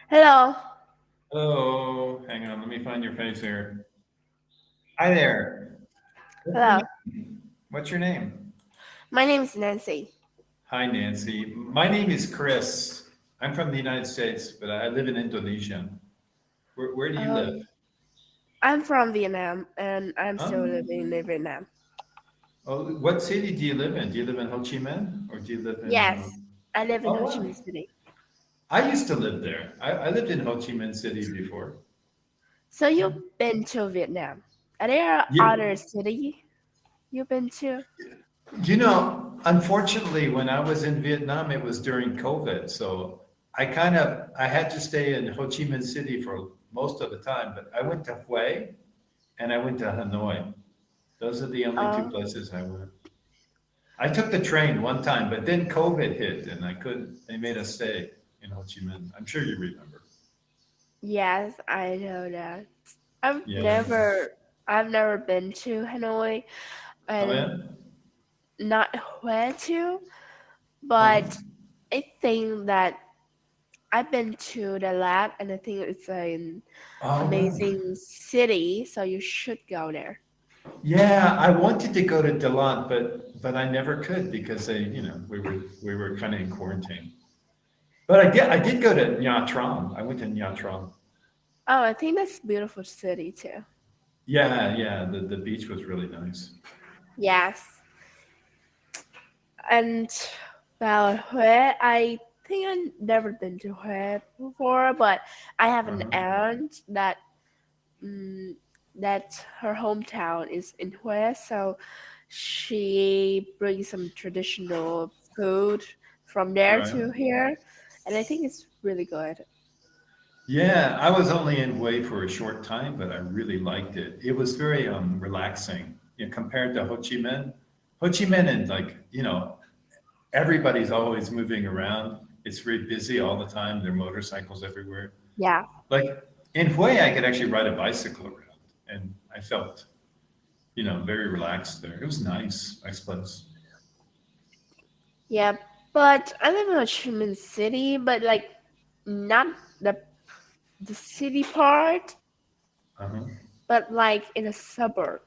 Hello. Hello, hang on, let me find your face here. Hi there. What's your Hello. name? What's your name? My name is Nancy. Hi, Nancy. My name is Chris. I'm from the United States, but I live in Indonesia. Where do you live? Um, I'm from Vietnam and I'm still Huh? living in Vietnam. Oh, what city do you live in? Do you live in Ho Chi Minh or do you live in? Yes, I live in Oh, Ho Chi wow. Minh City. I used to live there. I lived in Ho Chi Minh City before. So you've been to Vietnam. Are there Yeah. other city you've been to? Unfortunately, when I was in Vietnam, it was during COVID. So I had to stay in Ho Chi Minh City for most of the time, but I went to Hue and I went to Hanoi. Those are the only two Um, places I went. I took the train one time, but then COVID hit and I couldn't, they made us stay in Ho Chi Minh. I'm sure you remember. yes, I know that. I've Yeah. never, I've never been to Hanoi Oh, and yeah? not where to, Uh-huh. but I think that I've been to the lab and I think it's an All right. amazing city, so you should go there. Yeah, I wanted to go to Delant, but I never could because we were kind of in quarantine. But I did go to Nha Tram. I went to Nha Tram. Oh, I think that's a beautiful city too. Yeah, yeah, the beach was really nice. Yes. And well, Hue, I think I've never been to Hue before, but I have an Uh-huh. aunt mm, that her hometown is in Hue, so she brings some traditional food from there Right. to here, and I think it's really good. Yeah, I was only in Hue for a short time, but I really liked it. It was very relaxing, compared to Ho Chi Minh. Ho Chi Minh and everybody's always moving around. It's very busy all the time. There are motorcycles everywhere. Yeah. Like in Hue, I could actually ride a bicycle around, and I felt, very relaxed there. It was nice, nice place. Yeah, but I live in Ho Chi Minh City, but like not the city part, Uh-huh. but like in a suburb.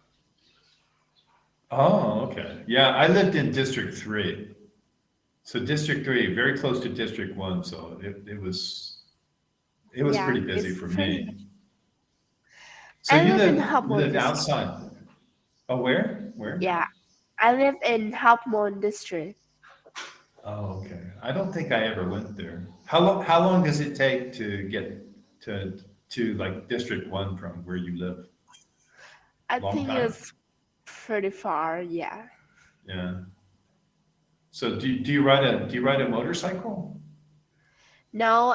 Oh, okay. Yeah, I lived in District 3. So District 3, very close to District 1, so it was Yeah, pretty busy it's for pretty. me. So I live in Hóc you Môn lived district. outside. Oh, where? Where? Yeah, I live in Hóc Môn district. Oh, okay. I don't think I ever went there. How long does it take to get to like District 1 from where you live? I Long think time? it's pretty far. Yeah. Yeah. So do you ride a motorcycle? No,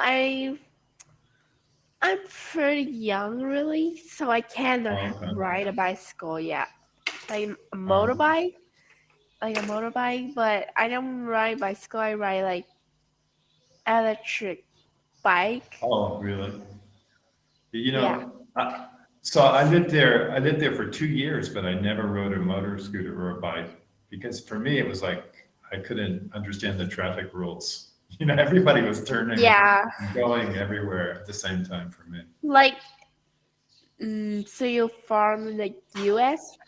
I'm pretty young really, so I cannot Oh, okay. ride a bicycle yet. Like a Um, motorbike, like a motorbike, but I don't ride bicycle. I ride like electric bike. oh, really? You Yeah. know, so I lived there for 2 years, but I never rode a motor scooter or a bike because for me it was like I couldn't understand the traffic rules. Everybody was turning Yeah. and going everywhere at the same time for me. Like, so you're from the US?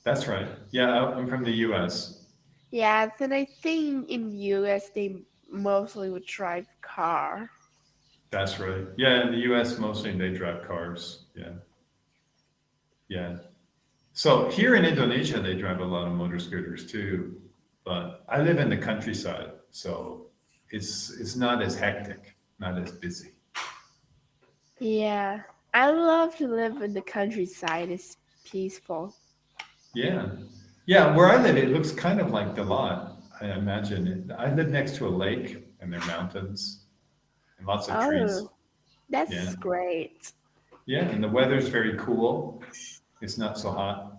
That's right. Yeah, I'm from the U.S. Yeah, then I think in US they mostly would drive car. That's right. Yeah, in the U.S. mostly they drive cars. Yeah, yeah. So here in Indonesia, they drive a lot of motor scooters too, but I live in the countryside, so it's not as hectic, not as busy. Yeah. I love to live in the countryside. It's peaceful. Yeah, yeah. Where I live, it looks kind of like the lot. I imagine I live next to a lake, and there are mountains and lots of trees. Oh, Yeah, that's great. yeah, and the weather's very cool. It's not so hot.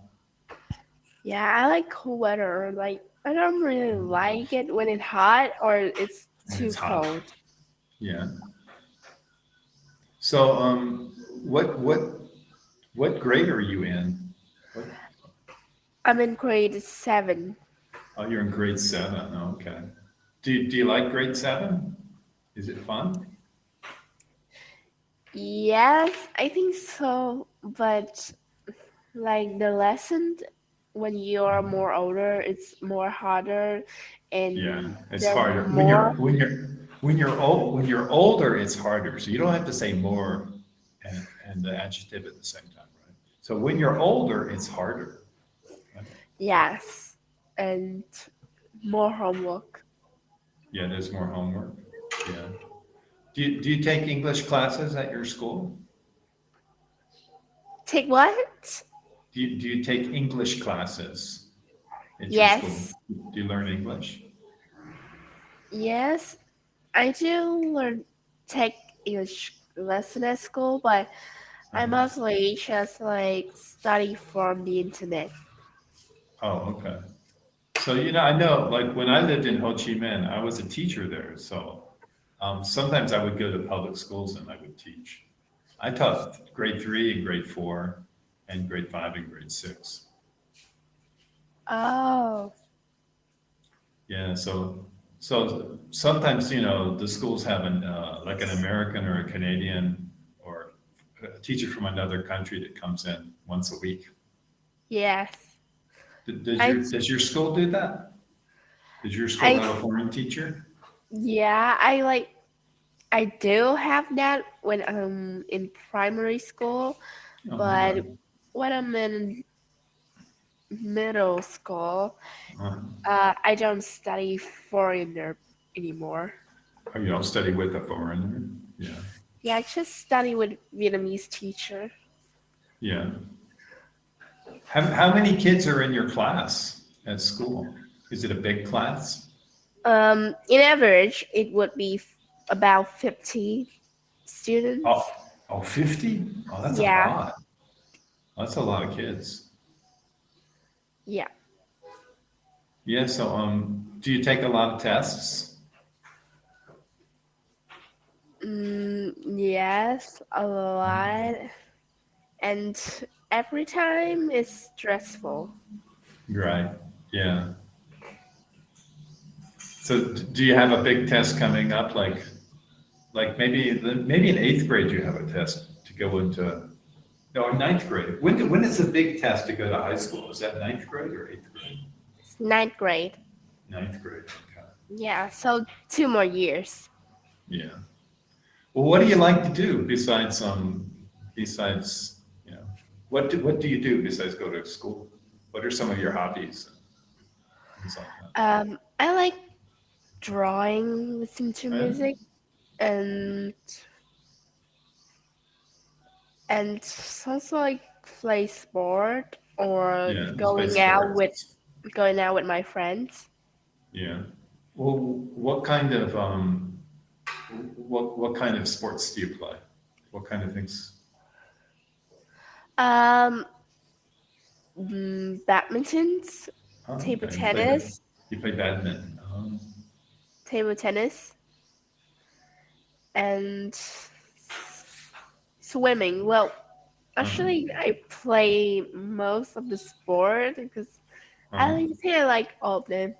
Yeah, I like cool weather. Like, I don't really like it when it's hot or it's When too it's hot. cold. Yeah. So, what grade are you in? What? I'm in grade 7. Oh, you're in grade 7. Oh, okay. Do you like grade 7? Is it fun? Yes, I think so. But like the lesson when you're Mhm. more older, it's more harder, Yeah, and it's there are harder more. when you're older. It's harder, so you don't have to say more and the adjective at the same time, right? So when you're older, it's harder. Right? Yes, and more homework. Yeah, there's more homework. Yeah. Do you take English classes at your school? Take what? Do you take English classes at your school? Yes, Do you learn English? yes, I do learn take English lesson at school, but I Uh-huh. mostly just like study from the internet. Oh, okay. So, I know, like when I lived in Ho Chi Minh, I was a teacher there. So sometimes I would go to public schools and I would teach. I taught grade three and grade four, and grade five and grade six. Oh, Yeah. So sometimes, the schools have like an American or a Canadian or a teacher from another country that comes in once a week. yes. I Does your school do that? Does your school I have a foreign teacher? yeah, I do have that when I'm in primary school, Oh, but okay. when I'm in middle school, Uh, I don't study foreigner anymore. oh, you don't study with a foreigner? Yeah. Yeah, I just study with Vietnamese teacher. Yeah. How many kids are in your class at school? Is it a big class? In average, it would be about 50 students. Oh, 50? Oh, that's a Yeah, lot. That's a lot of kids. yeah. Yeah, so do you take a lot of tests? Yes, a lot. And every time is stressful. Right. Yeah. So do you have a big test coming up? Like maybe in eighth grade you have a test to go into. No, in ninth grade. When is the big test to go to high school? Is that ninth grade or eighth grade? It's ninth grade. Ninth grade. Okay. Yeah, so 2 more years. Yeah. Well, what do you like to do besides what do you do besides go to school? What are some of your hobbies and things like that? I like drawing, listening to Right? music, and and also like play sport or Yeah, play sports. going out with my friends. Yeah. Well, what kind of sports do you play? What kind of things? Um, badmintons, Oh, table okay. tennis, You play badminton. table tennis, and swimming. Well, Uh-huh. actually, I play most of the sport because Uh-huh. think I like all of them.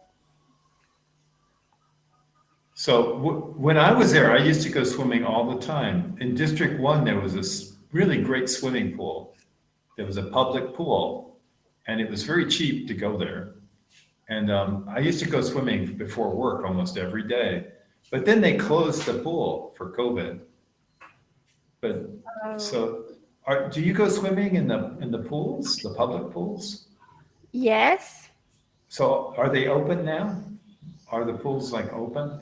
So when I was there, I used to go swimming all the time. In District 1, there was this really great swimming pool. There was a public pool, and it was very cheap to go there. And I used to go swimming before work almost every day. But then they closed the pool for COVID. But Oh, so, do you go swimming in the pools, the public pools? yes, So are they open now? Are the pools like open?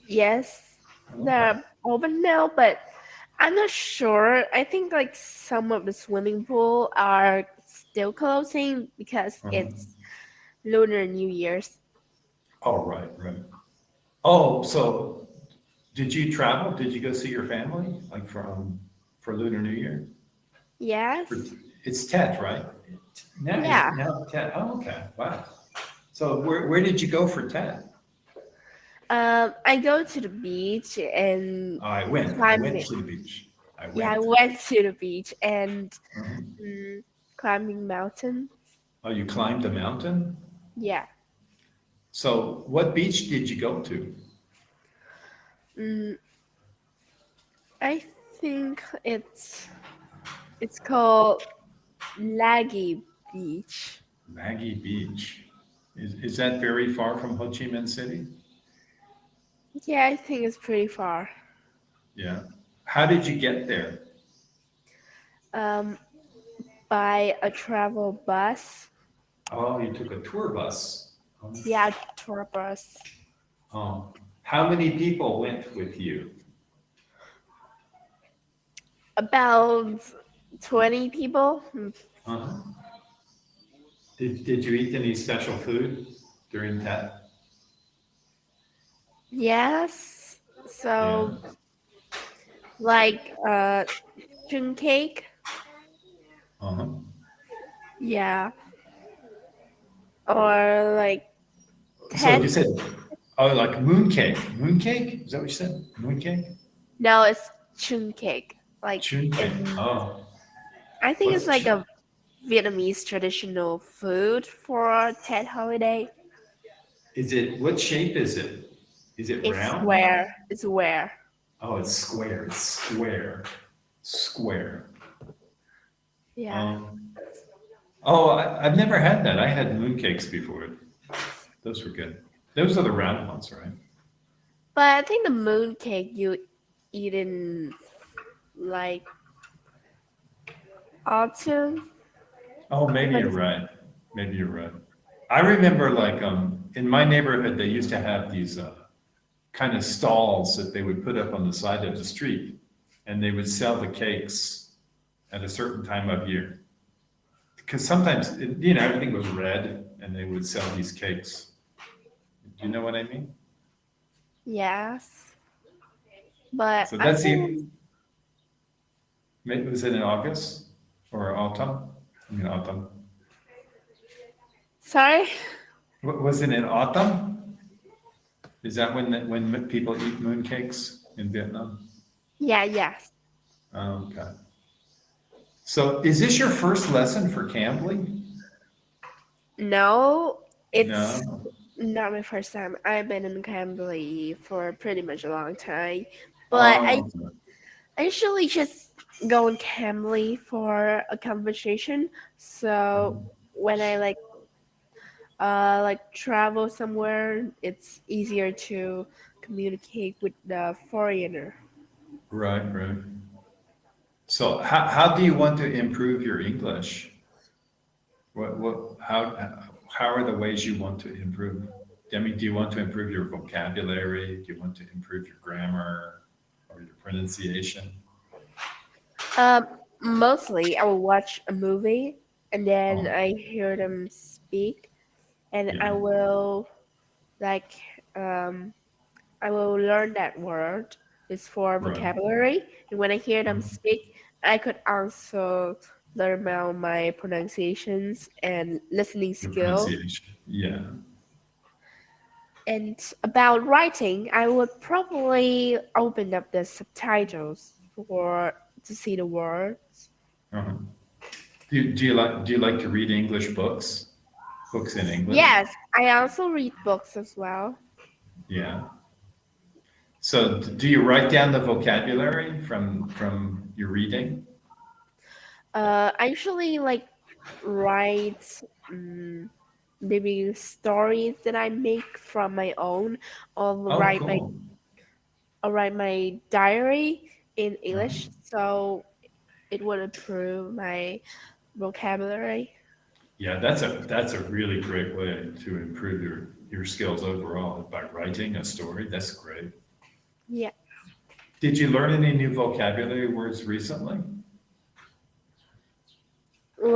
yes, Okay. they're open now, but I'm not sure. I think like some of the swimming pool are still closing because Uh-huh. it's Lunar New Year's. Oh, right, right. Oh, so did you travel? Did you go see your family, like for Lunar New Year? For, Yes, it's Tet, right? Now is yeah. it now Tet? Oh, okay. Wow. So where did you go for Tet? I go to the beach and Oh, I went climbing. to the beach. I Yeah, I went. went to the beach and Uh-huh. mm, climbing mountain. Oh, you climbed a mountain? Yeah. So what beach did you go to? Mm, I think it's called Laggy Beach. Maggie Beach. Is that very far from Ho Chi Minh City? Yeah, I think it's pretty far. Yeah. How did you get there? Um, by a travel bus. Oh, you took a tour bus. Oh, Yeah, tour bus. oh. How many people went with you? About 20 people. Uh-huh. Did you eat any special food during that? Yes. Yeah. So like chun cake. Uh-huh. Yeah. Or like So Ted. you said, oh, like moon cake. Moon cake? Is that what you said? Moon cake? No, it's chun cake. Like Chun cake. in Oh, I think it's what's like a Vietnamese traditional food for Tet holiday. is it, what shape is it? Is it It's round? square. It's square. Oh, it's square. It's square. Square. Yeah. Um, oh, I've never had that. I had mooncakes before. Those were good. Those are the round ones, right? But I think the moon cake you eat in like autumn. Oh, maybe But you're right. Maybe you're right. I remember like in my neighborhood they used to have these kind of stalls that they would put up on the side of the street, and they would sell the cakes at a certain time of year. Because sometimes everything was red, and they would sell these cakes. Do you know what I mean? yes. But So I that's think the, was it in August or autumn? I mean autumn. sorry. Was it in autumn? Is that when people eat mooncakes in Vietnam? Yeah, yes. Oh, okay. So is this your first lesson for Cambly? No, it's No. not my first time. I've been in Cambly for pretty much a long time. But Oh, I usually just go on Cambly for a conversation. So when I like travel somewhere, it's easier to communicate with the foreigner. right, right. So how do you want to improve your English? How are the ways you want to improve? I mean, do you want to improve your vocabulary? Do you want to improve your grammar or your pronunciation? Um, Mostly I will watch a movie and then Oh, I hear them speak, and yeah, like um I will learn that word is for right. vocabulary, and when I hear them Mhm. speak, I could also learn about my pronunciations and listening Your skill. pronunciation. Yeah. And about writing, I would probably open up the subtitles for to see the words. Uh-huh. Do you like to read English books? Books in English? Yes, I also read books as well. Yeah. So do you write down the vocabulary from your reading? I usually like write um, maybe stories that I make from my own, or Oh, cool. write my diary in Uh-huh. English, so it would improve my vocabulary. Yeah, that's a really great way to improve your skills overall by writing a story. That's great. Yeah. Did you learn any new vocabulary words recently?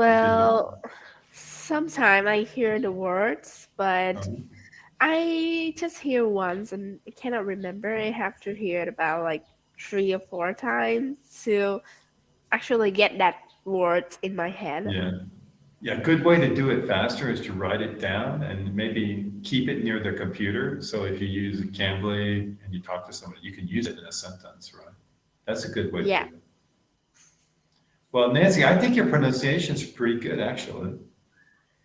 Did you learn? Well, sometimes I hear the words, but Um, I just hear once and I cannot remember. I have to hear it about like 3 or 4 times to actually get that word in my head. yeah, yeah. A good way to do it faster is to write it down and maybe keep it near the computer. So if you use Cambly and you talk to somebody, you can use it in a sentence, right? That's a good way to do Yeah, it. Well, Nancy, I think your pronunciation is pretty good, actually.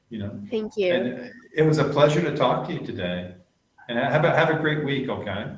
You know, thank you. and it was a pleasure to talk to you today. And have a great week, okay?